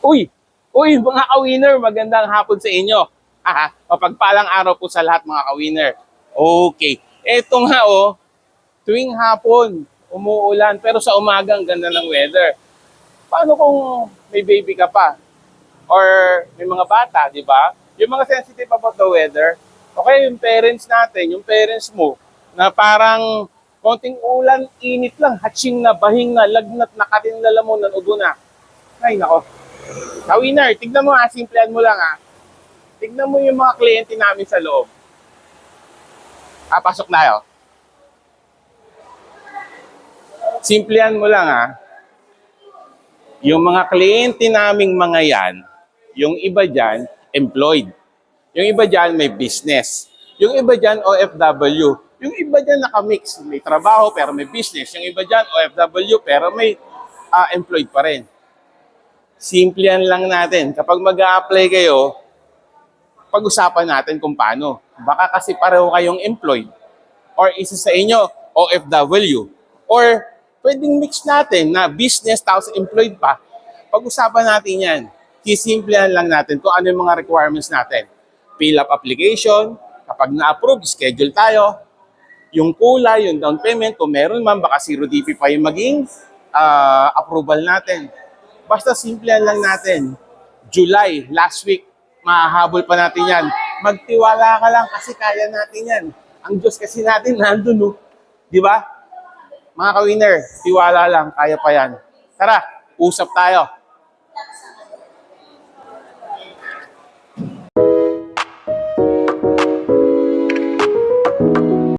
Uy! Uy, mga ka-winner, magandang hapon sa inyo. Mapagpalang araw po sa lahat mga ka-winner. Okay. Eto nga tuwing hapon, umuulan, pero sa umaga ang ganda ng weather. Paano kung may baby ka pa? Or may mga bata, di ba? Yung mga sensitive about the weather, okay, yung parents natin, yung parents mo, na parang konting ulan, init lang, hatching na, bahing na, lagnat, nakatinlala mo, nanubo na. Ay, nako. Ka-winner, tignan mo simplehan mo lang Tignan mo yung mga kliyente namin sa loob. Pasok na tayo. Simplehan mo lang yung mga kliyente naming mga yan, yung iba dyan, employed. Yung iba dyan, may business. Yung iba dyan, OFW. Yung iba dyan, nakamix. May trabaho, pero may business. Yung iba dyan, OFW, pero may employed pa rin. Simplihan lang natin. Kapag mag-a-apply kayo, pag-usapan natin kung paano. Baka kasi pareho kayong employed or isa sa inyo OFW or pwedeng mix natin na business tapos employed pa. Pag-usapan natin yan. Sisimplihan lang natin kung ano yung mga requirements natin. Fill up application, kapag na-approve, schedule tayo. Yung kulay, yung down payment, kung meron man, baka 0 DP pa yung maging approval natin. Basta simplihan lang natin. July, last week, mahahabol pa natin yan. Magtiwala ka lang kasi kaya natin yan. Ang Diyos kasi natin nandun, Di ba? Mga ka-winner, tiwala lang, kaya pa yan. Tara, usap tayo.